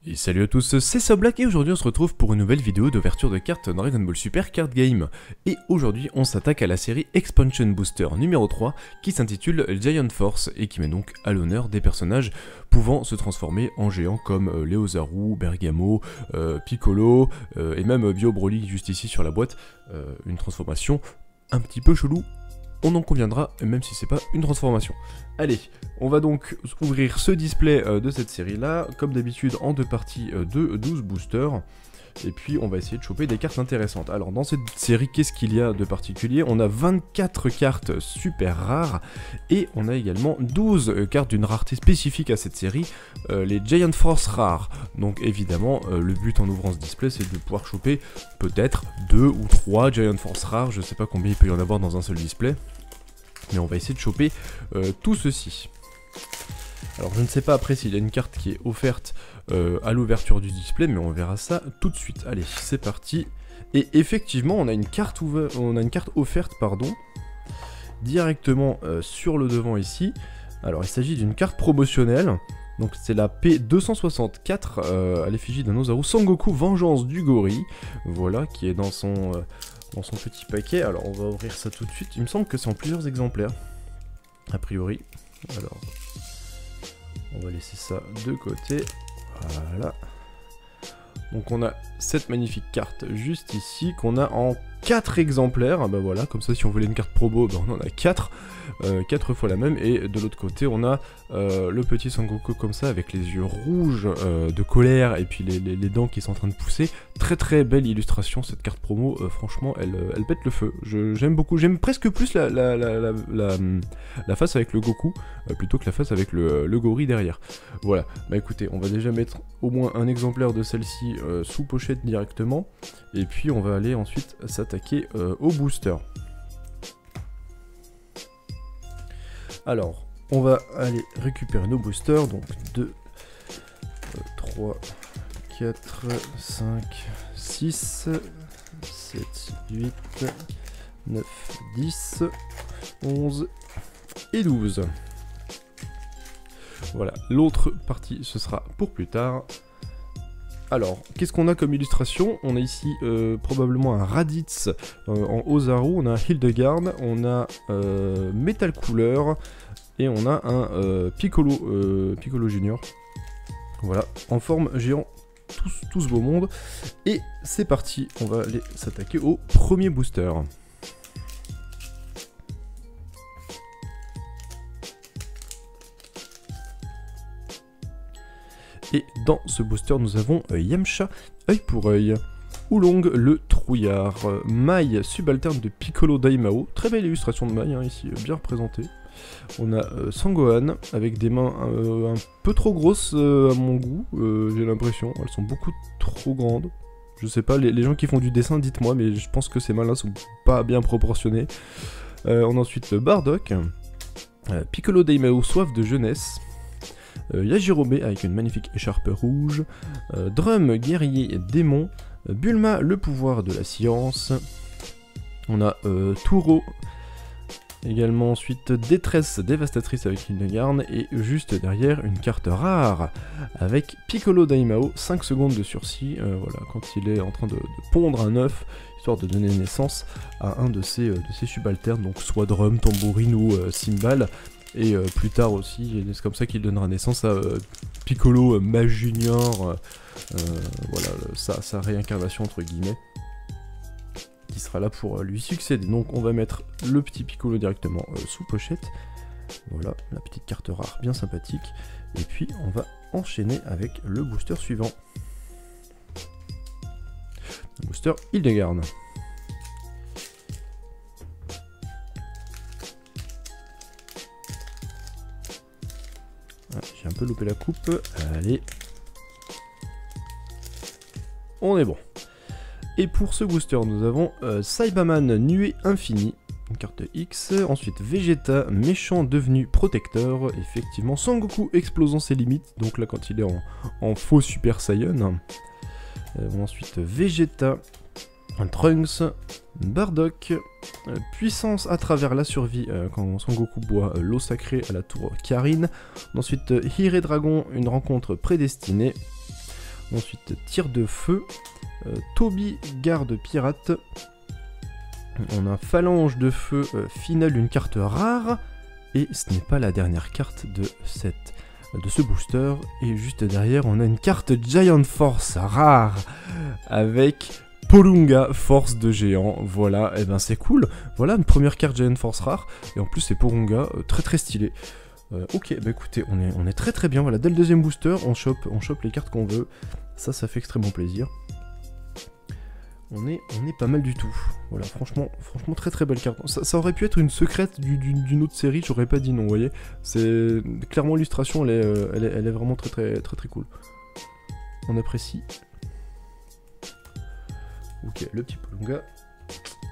Et salut à tous, c'est Soblack et aujourd'hui on se retrouve pour une nouvelle vidéo d'ouverture de cartes Dragon Ball Super Card Game. Et aujourd'hui on s'attaque à la série Expansion Booster numéro 3 qui s'intitule Giant Force et qui met donc à l'honneur des personnages pouvant se transformer en géants comme Léozaru, Bergamo, Piccolo et même Bio Broly juste ici sur la boîte. Une transformation un petit peu chelou. On en conviendra, même si c'est pas une transformation. Allez, on va donc ouvrir ce display de cette série-là, comme d'habitude en deux parties de 12 boosters. Et puis on va essayer de choper des cartes intéressantes. Alors dans cette série, qu'est-ce qu'il y a de particulier? On a 24 cartes super rares, et on a également 12 cartes d'une rareté spécifique à cette série, les Giant Force rares. Donc évidemment, le but en ouvrant ce display, c'est de pouvoir choper peut-être 2 ou 3 Giant Force rares, je sais pas combien il peut y en avoir dans un seul display. Mais on va essayer de choper tout ceci. Alors je ne sais pas après s'il y a une carte qui est offerte à l'ouverture du display, mais on verra ça tout de suite. Allez, c'est parti. Et effectivement, on a une carte, offerte, directement sur le devant ici. Alors il s'agit d'une carte promotionnelle. Donc c'est la P264 à l'effigie d'un Ozaru Sangoku Vengeance du Gorille. Voilà, qui est dans son petit paquet. Alors on va ouvrir ça tout de suite. Il me semble que c'est en plusieurs exemplaires, a priori. Alors on va laisser ça de côté. Voilà. Donc on a cette magnifique carte juste ici qu'on a en 4 exemplaires. Bah voilà, comme ça si on voulait une carte promo, bah on en a 4. 4 fois la même. Et de l'autre côté on a le petit Sangoku comme ça avec les yeux rouges de colère et puis les dents qui sont en train de pousser. Très très belle illustration cette carte promo, franchement elle pète le feu. J'aime beaucoup, j'aime presque plus la face avec le Goku plutôt que la face avec le gorille derrière. Voilà, bah écoutez, on va déjà mettre au moins un exemplaire de celle-ci sous pochette directement. Et puis on va aller ensuite s'attaquer au booster. Alors, on va aller récupérer nos boosters, donc 2, 3, 4, 5, 6, 7, 8, 9, 10, 11 et 12. Voilà, l'autre partie ce sera pour plus tard. Alors, qu'est-ce qu'on a comme illustration? On a ici probablement un Raditz en Ozaru, on a un Hildegard, on a Metal Cooler, et on a un Piccolo Junior. Voilà, en forme géant, tout ce beau monde. Et c'est parti, on va aller s'attaquer au premier booster. Et dans ce booster, nous avons Yamcha, œil pour œil, Oolong le trouillard, Mai subalterne de Piccolo Daimao, très belle illustration de Mai hein, ici, bien représentée. On a Sangohan avec des mains un peu trop grosses à mon goût, j'ai l'impression, elles sont beaucoup trop grandes. Je sais pas, les gens qui font du dessin, dites-moi, mais je pense que ces mains-là sont pas bien proportionnées. On a ensuite le Bardock, Piccolo Daimao soif de jeunesse, Yajirobe avec une magnifique écharpe rouge, Drum guerrier démon, Bulma le pouvoir de la science, on a Turo, également ensuite détresse dévastatrice avec Hildegard, et juste derrière une carte rare avec Piccolo Daimao, 5 secondes de sursis, voilà, quand il est en train de pondre un œuf, histoire de donner naissance à un de ses subalternes, donc soit Drum, Tambourine ou Cymbal. Et plus tard aussi, c'est comme ça qu'il donnera naissance à Piccolo Mage Junior, voilà, sa réincarnation entre guillemets, qui sera là pour lui succéder. Donc on va mettre le petit Piccolo directement sous pochette, voilà, la petite carte rare bien sympathique, et puis on va enchaîner avec le booster suivant. Le booster Hildegard. J'ai un peu loupé la coupe, allez, on est bon. Et pour ce booster, nous avons Saibaman Nuée Infinie, une carte X, ensuite Vegeta, méchant devenu protecteur, effectivement, Sangoku explosant ses limites, donc là quand il est en faux Super Saiyan. Ensuite Vegeta, Trunks, Bardock, puissance à travers la survie quand Sangoku boit l'eau sacrée à la tour Karin. Ensuite Hire Dragon, une rencontre prédestinée. Ensuite, tir de feu. Toby, garde pirate. On a phalange de feu, finale, une carte rare. Et ce n'est pas la dernière carte de ce booster. Et juste derrière, on a une carte Giant Force rare avec Porunga, force de géant. Voilà, et ben c'est cool. Voilà une première carte Giant Force rare. Et en plus, c'est Porunga, très très stylé. Ok, bah écoutez, on est très très bien. Voilà, dès le deuxième booster, on chope les cartes qu'on veut. Ça fait extrêmement plaisir. On est pas mal du tout. Voilà, franchement très très belle carte. Ça aurait pu être une secrète d'une autre série, j'aurais pas dit non, vous voyez. C'est clairement l'illustration, elle est vraiment très très très très cool. On apprécie. Ok, le petit Porunga.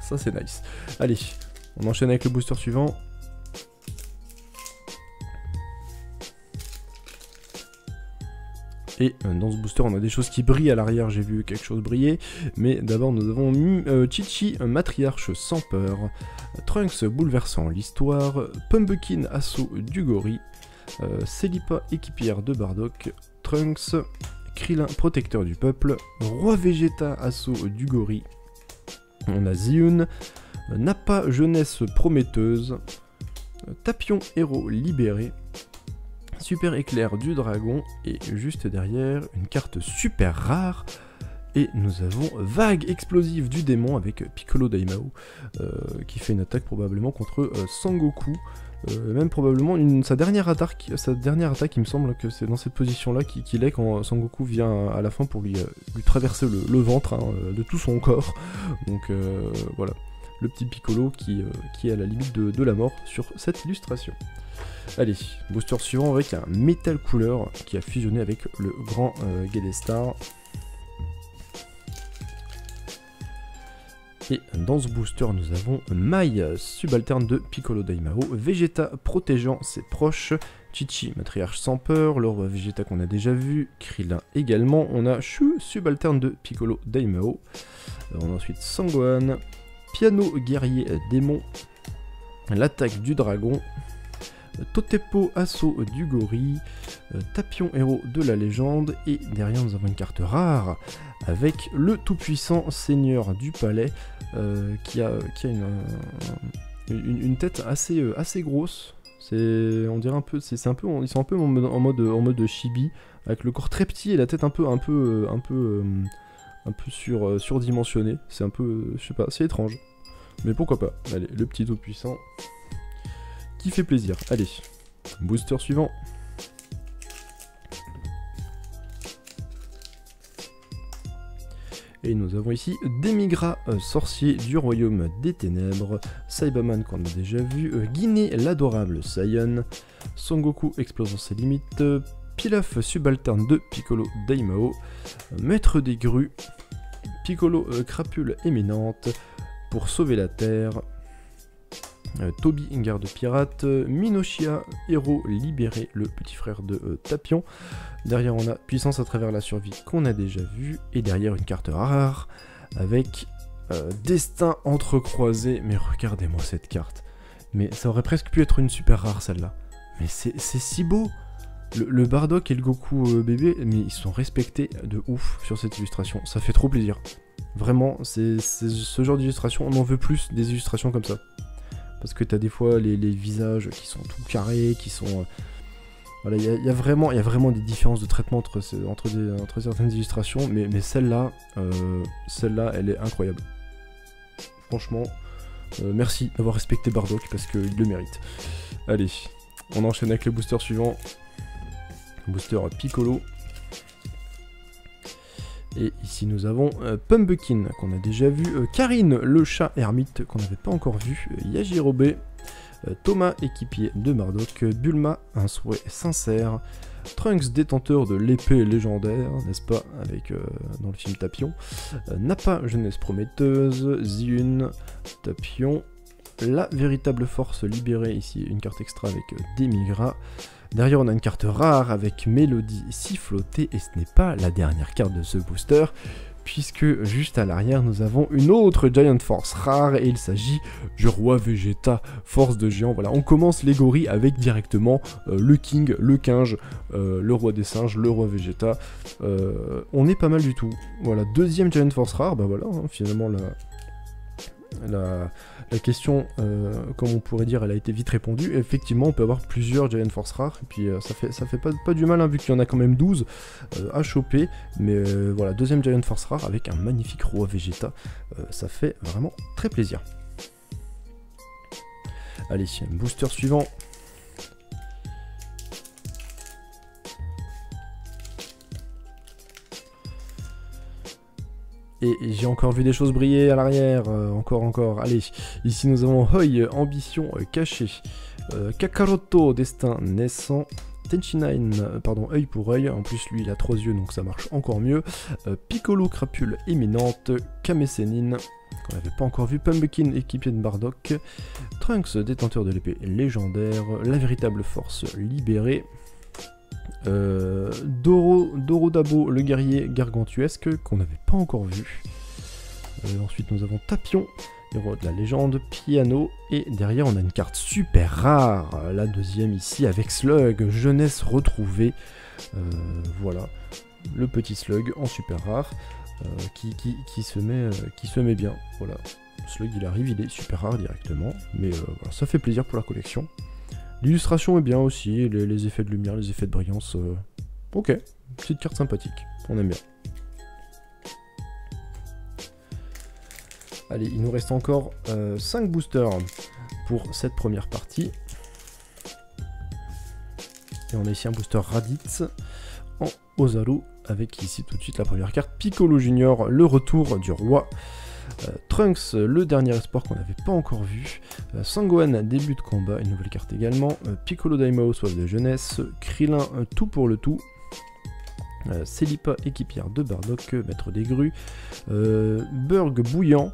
Ça c'est nice. Allez, on enchaîne avec le booster suivant. Et dans ce booster, on a des choses qui brillent à l'arrière, j'ai vu quelque chose briller. Mais d'abord, nous avons Chi-Chi, matriarche sans peur. Trunks, bouleversant l'histoire. Pumpkin, assaut du gorille. Celipa, équipière de Bardock. Trunks, Krillin, protecteur du peuple. Roi Vegeta, assaut du gorille. On a Ziyun. Nappa, jeunesse prometteuse. Tapion, héros libéré. Super éclair du dragon, et juste derrière, une carte super rare, et nous avons vague explosive du démon avec Piccolo Daimao, qui fait une attaque probablement contre Sangoku, même probablement sa dernière attaque, il me semble que c'est dans cette position-là qu'il est quand Sangoku vient à la fin pour lui traverser le ventre de tout son corps, donc voilà, le petit Piccolo qui est à la limite de la mort sur cette illustration. Allez, booster suivant avec un Metal Cooler qui a fusionné avec le grand Geddestar. Et dans ce booster, nous avons Mai, subalterne de Piccolo Daimao, Vegeta protégeant ses proches, Chi-Chi, matriarche sans peur, le roi Vegeta qu'on a déjà vu, Krillin également, on a Shu, subalterne de Piccolo Daimao, on a ensuite Sangohan, Piano, guerrier démon, l'attaque du dragon, Totepo, assaut du gorille, Tapion, héros de la légende, et derrière nous avons une carte rare avec le tout-puissant seigneur du palais qui a une tête assez grosse. On dirait un peu, ils sont un peu en mode chibi, avec le corps très petit et la tête un peu surdimensionnée. C'est un peu, je sais pas, c'est étrange, mais pourquoi pas. Allez, le petit tout-puissant qui fait plaisir. Allez, booster suivant. Et nous avons ici Demigra, sorcier du royaume des ténèbres, Saibaman qu'on a déjà vu, Guinée, l'adorable Saiyan, Sangoku explosant ses limites, Pilaf, subalterne de Piccolo Daimao, maître des grues, Piccolo, crapule éminente, pour sauver la terre, Toby, garde pirate, Minoshia, héros libéré, le petit frère de Tapion. Derrière on a puissance à travers la survie qu'on a déjà vu, et derrière une carte rare avec destin entrecroisé. Mais regardez-moi cette carte, mais ça aurait presque pu être une super rare celle-là, mais c'est si beau. Le Bardock et le Goku bébé, mais ils sont respectés de ouf sur cette illustration, ça fait trop plaisir. Vraiment, c'est ce genre d'illustration, on en veut plus des illustrations comme ça. Parce que t'as des fois les visages qui sont tout carrés, qui sont... voilà, il y a vraiment des différences de traitement entre certaines illustrations, mais celle-là, elle est incroyable. Franchement, merci d'avoir respecté Bardock, parce qu'il le mérite. Allez, on enchaîne avec le booster suivant. Booster Piccolo. Et ici nous avons Pumpkin qu'on a déjà vu, Karine le chat ermite qu'on n'avait pas encore vu, Yajirobe, Thomas équipier de Bardock, Bulma un souhait sincère, Trunks détenteur de l'épée légendaire, n'est-ce pas, avec dans le film Tapion, Nappa jeunesse prometteuse, Ziyun, Tapion, la véritable force libérée, ici une carte extra avec Demigra. Derrière on a une carte rare avec Mélodie sifflotée, et ce n'est pas la dernière carte de ce booster, puisque juste à l'arrière nous avons une autre Giant Force rare et il s'agit du roi Vegeta, force de géant. Voilà, on commence les gorilles avec directement le King, le Kinge, le roi des singes, le roi Vegeta. On est pas mal du tout. Voilà, deuxième Giant Force rare, bah voilà, hein, finalement la question, comme on pourrait dire, elle a été vite répondue. Effectivement, on peut avoir plusieurs Giant Force rares, et puis ça fait pas du mal, hein, vu qu'il y en a quand même 12 à choper. Mais voilà, deuxième Giant Force rare avec un magnifique roi Vegeta, ça fait vraiment très plaisir. Allez, booster suivant. Et j'ai encore vu des choses briller à l'arrière, encore. Allez, ici nous avons Hoi, ambition cachée, Kakaroto, destin naissant, Tenchi9, pardon, œil pour œil, en plus lui il a 3 yeux donc ça marche encore mieux, Piccolo, crapule éminente, Kame Sennin, qu'on n'avait pas encore vu, Pumpkin, équipier de Bardock, Trunks, détenteur de l'épée légendaire, la véritable force libérée, Dorodabo, le guerrier gargantuesque, qu'on n'avait pas encore vu. Ensuite nous avons Tapion, héros de la légende, Piano, et derrière on a une carte super rare, la deuxième ici avec Slug, jeunesse retrouvée. Voilà, le petit Slug en super rare, qui se met bien. Voilà, Slug il arrive, il est super rare directement, mais voilà, ça fait plaisir pour la collection. L'illustration est bien aussi, les effets de lumière, les effets de brillance. Ok, petite carte sympathique, on aime bien. Allez, il nous reste encore 5 boosters pour cette première partie. Et on a ici un booster Raditz en Ozaru, avec ici tout de suite la première carte, Piccolo Junior, le retour du roi. Trunks, le dernier espoir qu'on n'avait pas encore vu, Sangohan, début de combat, une nouvelle carte également, Piccolo Daimao, soif de jeunesse, Krillin, tout pour le tout, Celipa, équipière de Bardock, maître des grues, Burg bouillant,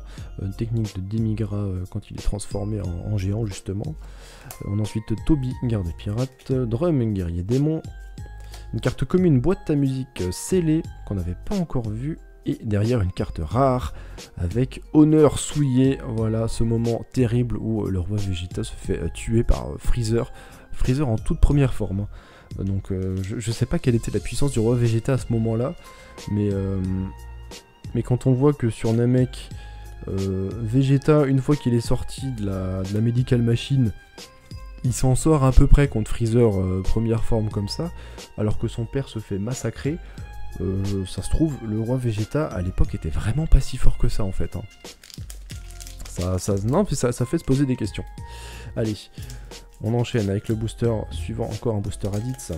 technique de Demigra quand il est transformé en géant justement, on a ensuite Toby, garde pirate, Drum, guerrier démon, une carte commune, boîte à musique scellée qu'on n'avait pas encore vue, et derrière une carte rare avec honneur souillé. Voilà ce moment terrible où le roi Vegeta se fait tuer par Freezer en toute première forme. Donc je sais pas quelle était la puissance du roi Vegeta à ce moment là, mais quand on voit que sur Namek, Vegeta, une fois qu'il est sorti de la Medical Machine, il s'en sort à peu près contre Freezer première forme comme ça, alors que son père se fait massacrer. Ça se trouve, le roi Vegeta à l'époque était vraiment pas si fort que ça en fait. Hein. Ça fait se poser des questions. Allez, on enchaîne avec le booster suivant, encore un booster Raditz.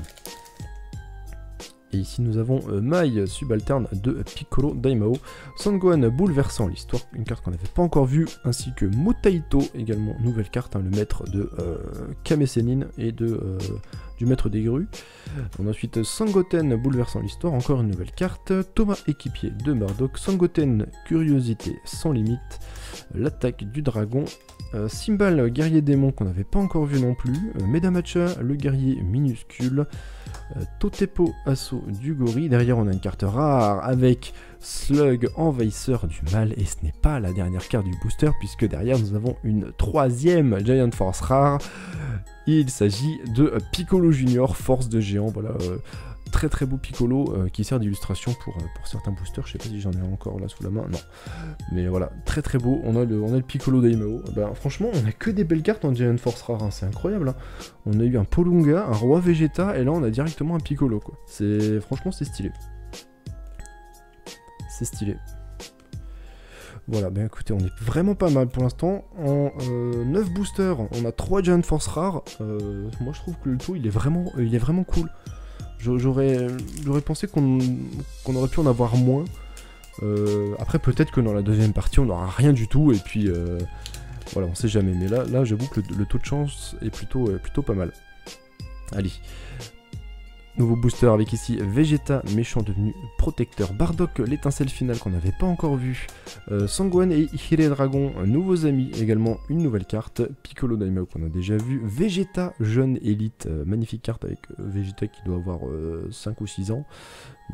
Et ici nous avons Mai, subalterne de Piccolo Daimao, Sangohan bouleversant l'histoire, une carte qu'on n'avait pas encore vue, ainsi que Mutaito, également nouvelle carte, hein, le maître de Kame Sennin et du maître des grues. On a ensuite Sangoten bouleversant l'histoire, encore une nouvelle carte, Thomas équipier de Bardock, Sangoten curiosité sans limite, l'attaque du dragon, Simbal, guerrier démon qu'on n'avait pas encore vu non plus, Medamacha, le guerrier minuscule, Totepo, assaut du gorille. Derrière on a une carte rare avec Slug, envahisseur du mal, et ce n'est pas la dernière carte du booster puisque derrière nous avons une troisième Giant Force rare. Il s'agit de Piccolo Junior, force de géant. Voilà, très beau Piccolo qui sert d'illustration pour certains boosters. Je sais pas si j'en ai encore là sous la main, non. Mais voilà, très beau. On a le Piccolo Daimao. Ben, franchement, on a que des belles cartes en Giant Force rare, hein. C'est incroyable. Hein. On a eu un Polunga, un roi Vegeta, et là on a directement un Piccolo, quoi. Franchement, c'est stylé. C'est stylé. Voilà, ben écoutez, on est vraiment pas mal pour l'instant. En 9 boosters, on a 3 Giant Force rares. Moi je trouve que le tout il est vraiment cool. J'aurais pensé qu'on aurait pu en avoir moins. Après peut-être que dans la deuxième partie on n'aura rien du tout et puis voilà, on sait jamais. Mais là j'avoue que le taux de chance est plutôt pas mal. Allez. Nouveau booster avec ici Vegeta, méchant devenu protecteur, Bardock, l'étincelle finale qu'on n'avait pas encore vu, Sangohan et Hire Dragon, nouveaux amis, également une nouvelle carte, Piccolo Daimao qu'on a déjà vu, Vegeta, jeune élite, magnifique carte avec Vegeta qui doit avoir 5 ou 6 ans,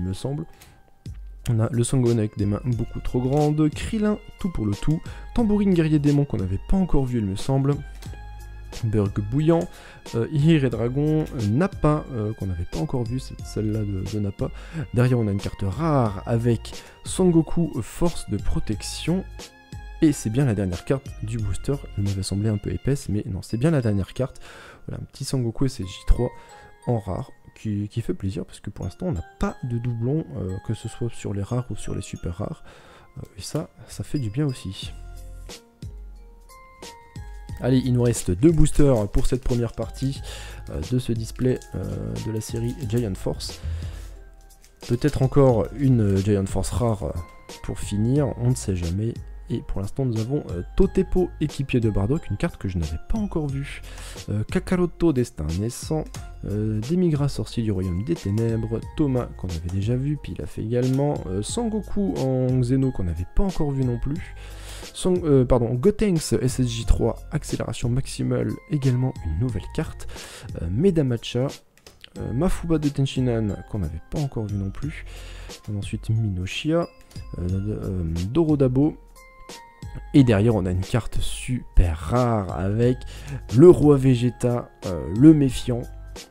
il me semble. On a le Sangoku avec des mains beaucoup trop grandes, Krillin, tout pour le tout, Tambourine guerrier démon qu'on n'avait pas encore vu il me semble, Burg bouillant, Ihir et dragon, Nappa qu'on n'avait pas encore vu, c'est celle-là de Nappa. Derrière on a une carte rare avec Sangoku force de protection. Et c'est bien la dernière carte du booster, elle m'avait semblé un peu épaisse, mais non, c'est bien la dernière carte. Voilà, un petit Sangoku SSJ3 en rare, qui fait plaisir, parce que pour l'instant, on n'a pas de doublon, que ce soit sur les rares ou sur les super rares. Et ça fait du bien aussi. Allez, il nous reste 2 boosters pour cette première partie de ce display de la série Giant Force. Peut-être encore une Giant Force rare pour finir, on ne sait jamais. Et pour l'instant, nous avons Totepo, équipier de Bardock, une carte que je n'avais pas encore vue. Kakaroto, destin naissant. Demigra, sorcier du royaume des ténèbres. Thomas, qu'on avait déjà vu, puis il a fait également. Sangoku en Xeno, qu'on n'avait pas encore vu non plus. Gotenks SSJ3, accélération maximale, également une nouvelle carte. Medamacha. Mafuba de Tenshinhan, qu'on n'avait pas encore vu non plus. Ensuite, Minoshia. Dorodabo. Et derrière on a une carte super rare avec le roi Vegeta, le méfiant,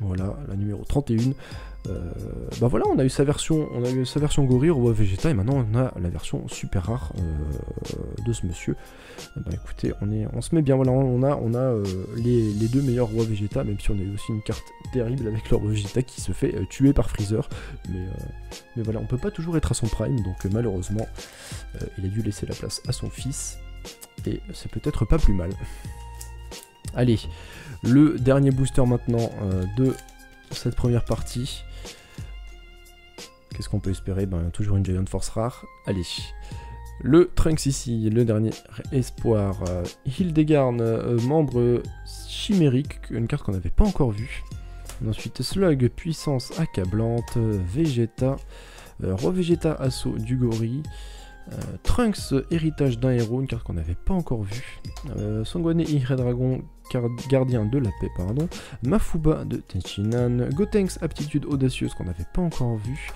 voilà la numéro 31. Bah voilà, on a eu sa version Gori, roi Vegeta, et maintenant on a la version super rare de ce monsieur. Bah écoutez, on se met bien, voilà, on a les 2 meilleurs rois Vegeta, même si on a eu aussi une carte terrible avec le roi Vegeta qui se fait tuer par Freezer. Mais voilà, on peut pas toujours être à son prime, donc malheureusement, il a dû laisser la place à son fils, et c'est peut-être pas plus mal. Allez, le dernier booster maintenant de cette première partie. Qu'est-ce qu'on peut espérer? Ben, toujours une Giant Force rare. Allez, le Trunks ici, le dernier espoir. Hildegard, membre chimérique, une carte qu'on n'avait pas encore vue. Ensuite, Slug, puissance accablante. Vegeta, roi Vegeta, assaut du gorille. Trunks, héritage d'un héros, une carte qu'on n'avait pas encore vue. Sangoku Ihir Dragon, gardien de la paix, pardon. Mafuba de Tenshinhan. Gotenks, aptitude audacieuse, qu'on n'avait pas encore vue.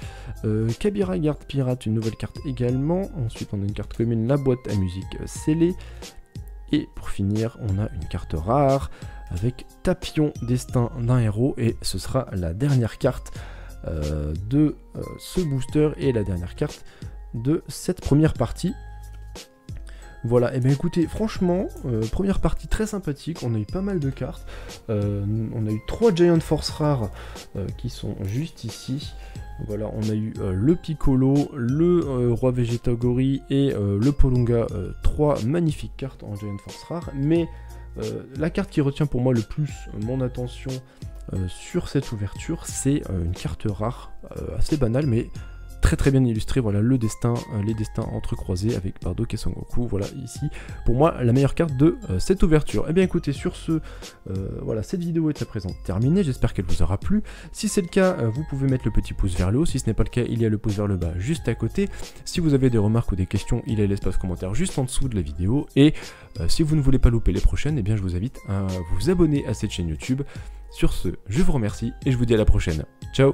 Kabira, garde pirate, une nouvelle carte également. Ensuite, on a une carte commune, la boîte à musique scellée. Et pour finir, on a une carte rare avec Tapion, destin d'un héros. Et ce sera la dernière carte de ce booster et la dernière carte de cette première partie. Voilà, et bien écoutez, franchement, première partie très sympathique, on a eu pas mal de cartes, on a eu 3 Giant Force rares qui sont juste ici. Voilà, on a eu le Piccolo, le Roi Vegeta Gori et le Polunga, 3 magnifiques cartes en Giant Force rare, mais la carte qui retient pour moi le plus mon attention sur cette ouverture, c'est une carte rare, assez banale, mais très très bien illustré, voilà le destin, les destins entrecroisés avec Bardock et Sangoku, voilà ici pour moi la meilleure carte de cette ouverture. Et bien écoutez, sur ce, voilà, cette vidéo est à présent terminée, j'espère qu'elle vous aura plu. Si c'est le cas, vous pouvez mettre le petit pouce vers le haut, si ce n'est pas le cas, il y a le pouce vers le bas juste à côté. Si vous avez des remarques ou des questions, il y a l'espace commentaire juste en dessous de la vidéo, et si vous ne voulez pas louper les prochaines, et bien je vous invite à vous abonner à cette chaîne YouTube. Sur ce, je vous remercie et je vous dis à la prochaine. Ciao.